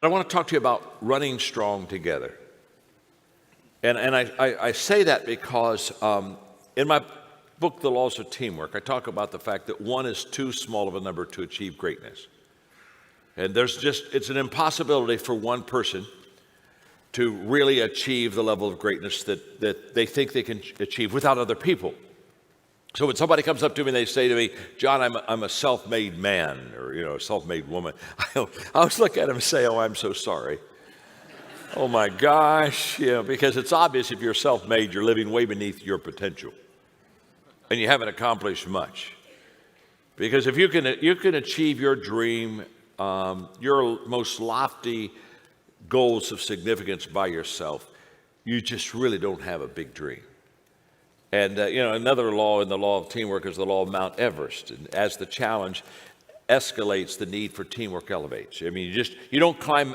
I want to talk to you about running strong together. And I say that because in my book, The Laws of Teamwork, I talk about the fact that one is too small of a number to achieve greatness. And it's an impossibility for one person to really achieve the level of greatness that they think they can achieve without other people. So when somebody comes up to me and they say to me, John, I'm a self-made man, or a self-made woman, I always look at them and say, oh, I'm so sorry. Oh my gosh, because it's obvious if you're self-made, you're living way beneath your potential, and you haven't accomplished much. Because if you can achieve your dream, your most lofty goals of significance by yourself, you just really don't have a big dream. And, another law in the law of teamwork is the law of Mount Everest. And as the challenge escalates, the need for teamwork elevates. I mean, you don't climb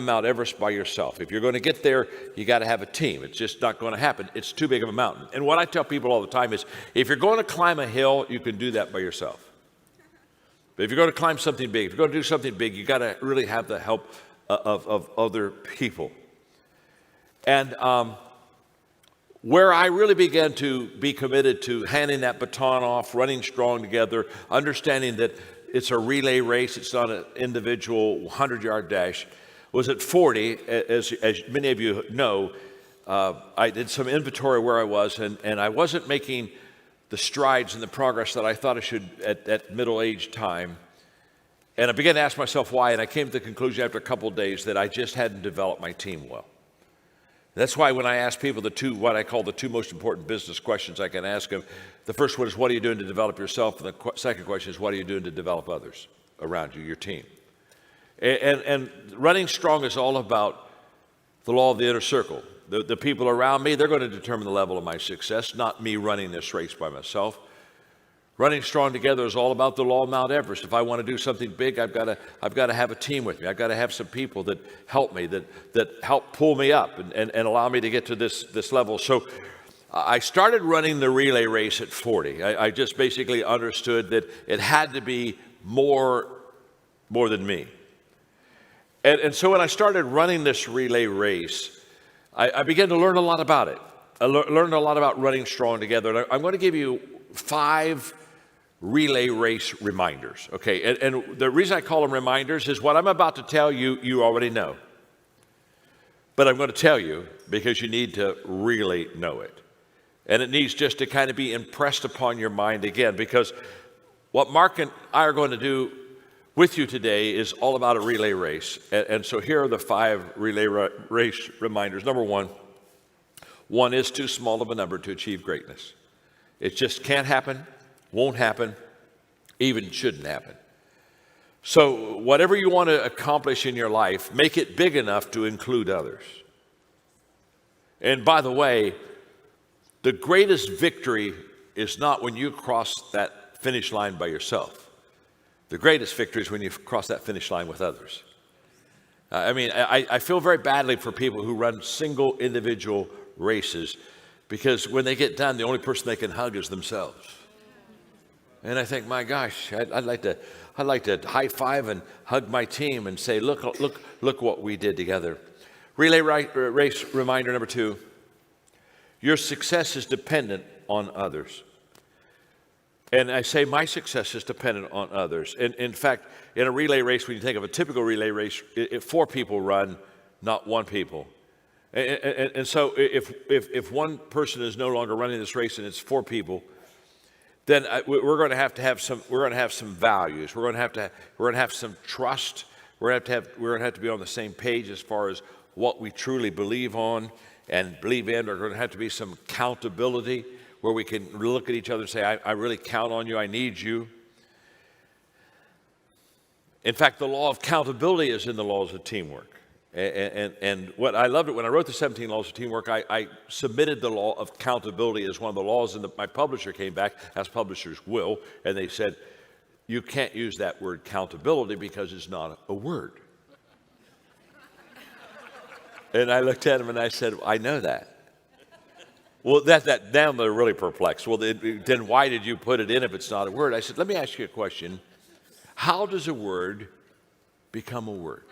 Mount Everest by yourself. If you're going to get there, you got to have a team. It's just not going to happen. It's too big of a mountain. And what I tell people all the time is, if you're going to climb a hill, you can do that by yourself. But if you're going to climb something big, if you're going to do something big, you got to really have the help of other people. And where I really began to be committed to handing that baton off, running strong together, understanding that it's a relay race, it's not an individual 100-yard dash, was at 40. As many of you know, I did some inventory where I was, and I wasn't making the strides and the progress that I thought I should at middle-aged time. And I began to ask myself why, and I came to the conclusion after a couple of days that I just hadn't developed my team well. That's why when I ask people what I call the two most important business questions I can ask them, the first one is, what are you doing to develop yourself? And the second question is, what are you doing to develop others around you, your team? And running strong is all about the law of the inner circle. The people around me, they're going to determine the level of my success, not me running this race by myself. Running strong together is all about the law of Mount Everest. If I want to do something big, I've got to have a team with me. I've got to have some people that help me, that help pull me up and allow me to get to this level. So I started running the relay race at 40. I just basically understood that it had to be more than me. And so when I started running this relay race, I began to learn a lot about it. I learned a lot about running strong together. And I'm going to give you 5 relay race reminders, okay? And the reason I call them reminders is what I'm about to tell you, you already know. But I'm going to tell you because you need to really know it. And it needs just to kind of be impressed upon your mind again, because what Mark and I are going to do with you today is all about a relay race. And so here are the 5 relay race reminders. Number 1, one is too small of a number to achieve greatness. It just can't happen, won't happen, even shouldn't happen. So whatever you want to accomplish in your life, make it big enough to include others. And by the way, the greatest victory is not when you cross that finish line by yourself. The greatest victory is when you cross that finish line with others. I feel very badly for people who run single individual races, because when they get done, the only person they can hug is themselves. And I think, my gosh, I'd like to high five and hug my team and say, look what we did together. Relay race reminder number 2, your success is dependent on others. And I say my success is dependent on others. And in fact, in a relay race, when you think of a typical relay race, 4 people run, not 1 people. And so if one person is no longer running this race and it's 4 people, then we're going to have some values. We're going to have some trust. We're going to have to be on the same page as far as what we truly believe on and believe in. There's going to have to be some accountability where we can look at each other and say, I really count on you. I need you. In fact, the law of accountability is in the laws of teamwork. And what I loved it when I wrote the 17 laws of teamwork, I submitted the law of accountability as one of the laws, and my publisher came back, as publishers will, and they said, you can't use that word accountability because it's not a word. And I looked at him and I said, I know that. Well, now they're really perplexed. Well, then why did you put it in if it's not a word? I said, let me ask you a question. How does a word become a word?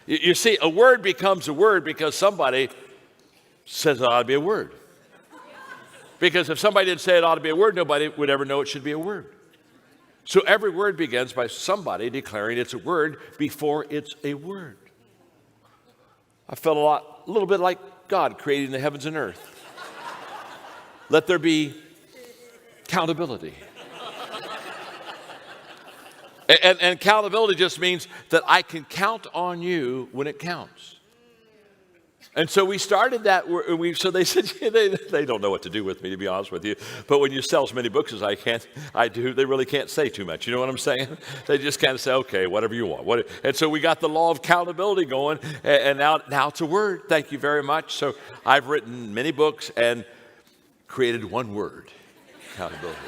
You see, a word becomes a word because somebody says it ought to be a word. Because if somebody didn't say it ought to be a word, nobody would ever know it should be a word. So every word begins by somebody declaring it's a word before it's a word. I felt a little bit like God creating the heavens and earth. Let there be accountability. And accountability just means that I can count on you when it counts. And so we started that. So they said they don't know what to do with me, to be honest with you. But when you sell as many books as I do, they really can't say too much. You know what I'm saying? They just kind of say, okay, whatever you want. And so we got the law of accountability going, and now it's a word. Thank you very much. So I've written many books and created one word, accountability.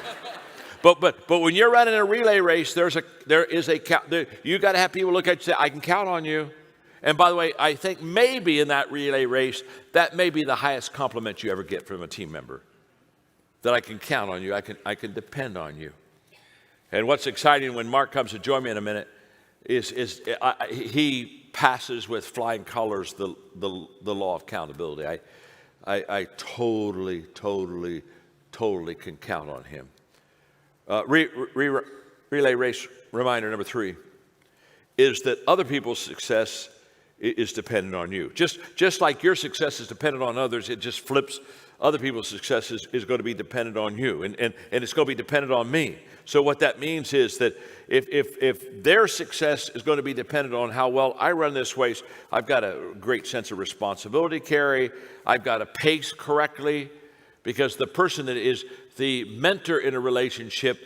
But when you're running a relay race, you got to have people look at you and say, I can count on you. And by the way, I think maybe in that relay race, that may be the highest compliment you ever get from a team member. That I can count on you, I can depend on you. And what's exciting when Mark comes to join me in a minute is he passes with flying colors the law of accountability. I totally can count on him. Relay race reminder number 3 is that other people's success is dependent on you. Just like your success is dependent on others, it just flips. Other people's success is going to be dependent on you, and it's going to be dependent on me. So what that means is that if their success is going to be dependent on how well I run this race, I've got a great sense of responsibility to carry. I've got to pace correctly, because the person that is the mentor in a relationship,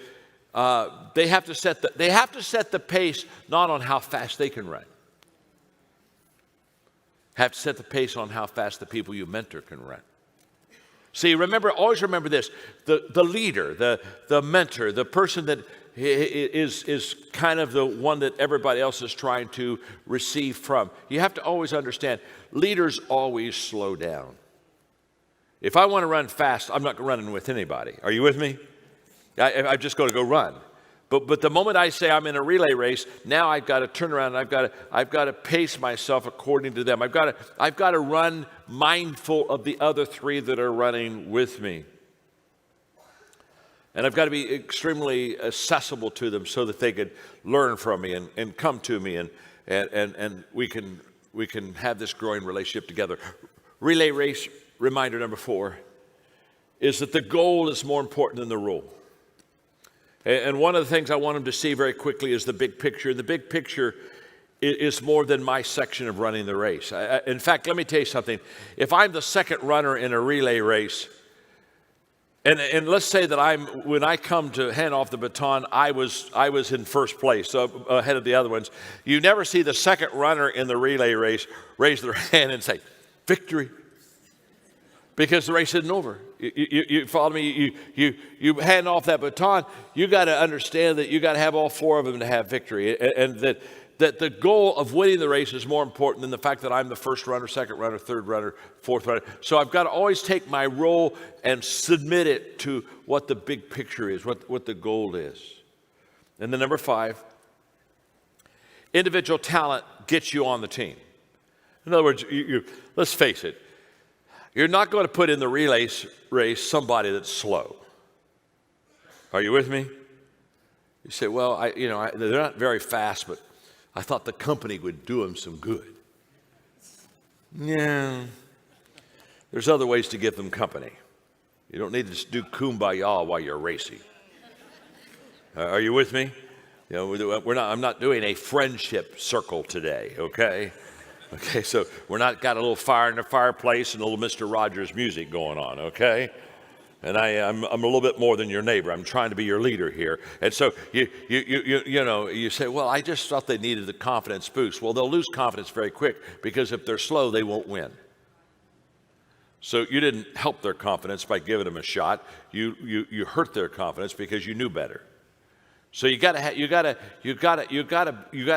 they have to set the pace not on how fast they can run. Have to set the pace on how fast the people you mentor can run. See, always remember this: the leader, the mentor, the person that is kind of the one that everybody else is trying to receive from. You have to always understand, leaders always slow down. If I want to run fast, I'm not running with anybody. Are you with me? I'm just going to go run. But the moment I say I'm in a relay race, now I've got to turn around and I've got to pace myself according to them. I've got to run mindful of the other 3 that are running with me. And I've got to be extremely accessible to them so that they could learn from me and come to me and we can have this growing relationship together. Relay race reminder number 4 is that the goal is more important than the rule. And one of the things I want them to see very quickly is the big picture. The big picture is more than my section of running the race. In fact, let me tell you something. If I'm the second runner in a relay race, and let's say that when I come to hand off the baton, I was in first place, so ahead of the other ones. You never see the second runner in the relay race raise their hand and say, victory. Because the race isn't over. You follow me? You hand off that baton. You got to understand that you got to have all 4 of them to have victory, and that the goal of winning the race is more important than the fact that I'm the first runner, second runner, third runner, fourth runner. So I've got to always take my role and submit it to what the big picture is, what the goal is. And then number 5, individual talent gets you on the team. In other words, let's face it. You're not going to put in the relay race somebody that's slow. Are you with me? You say, well, they're not very fast, but I thought the company would do them some good. Yeah. There's other ways to give them company. You don't need to do kumbaya while you're racing. Are you with me? I'm not doing a friendship circle today, okay? Okay, so we're not got a little fire in the fireplace and a little Mr. Rogers music going on, okay? And I'm a little bit more than your neighbor. I'm trying to be your leader here. And so you say, well, I just thought they needed the confidence boost. Well, they'll lose confidence very quick, because if they're slow, they won't win. So you didn't help their confidence by giving them a shot. You hurt their confidence because you knew better. So you got to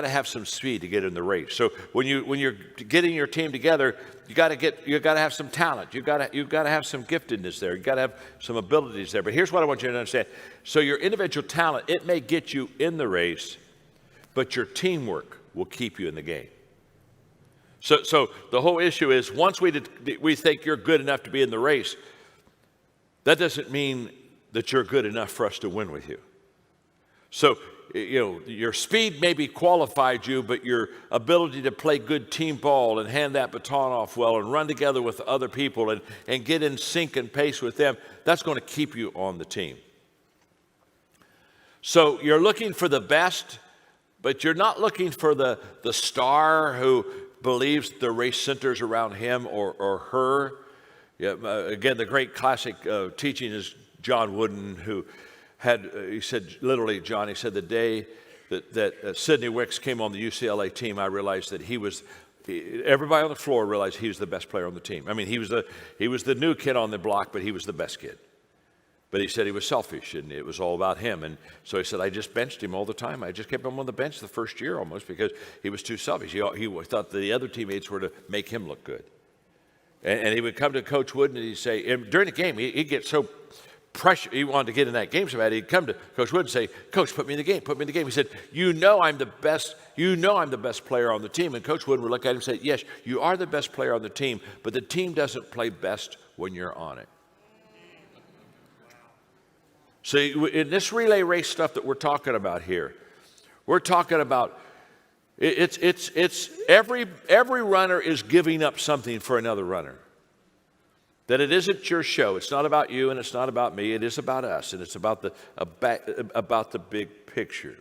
have some speed to get in the race. So when you're getting your team together, you got to have some talent. You got to have some giftedness there. You got to have some abilities there. But here's what I want you to understand. So your individual talent, it may get you in the race, but your teamwork will keep you in the game. So the whole issue is once we think you're good enough to be in the race, that doesn't mean that you're good enough for us to win with you. So, your speed maybe qualified you, but your ability to play good team ball and hand that baton off well and run together with other people and get in sync and pace with them, that's going to keep you on the team. So you're looking for the best, but you're not looking for the star who believes the race centers around him or her. Yeah, again, the great classic teaching is John Wooden, who he said the day that Sidney Wicks came on the UCLA team, I realized that everybody on the floor realized he was the best player on the team. I mean, he was the new kid on the block, but he was the best kid. But he said he was selfish, and it was all about him. And so he said, I just benched him all the time. I just kept him on the bench the first year almost because he was too selfish. He thought the other teammates were to make him look good. And he would come to Coach Wooden and he'd say, and during the game, he'd get so pressure, he wanted to get in that game so bad, he'd come to Coach Wooden and say, Coach, put me in the game. He said, I'm the best player on the team. And Coach Wooden would look at him and say, yes, you are the best player on the team, but the team doesn't play best when you're on it. So in this relay race stuff that we're talking about here, we're talking about it's every runner is giving up something for another runner. That it isn't your show. It's not about you and it's not about me. It is about us, and it's about the big picture.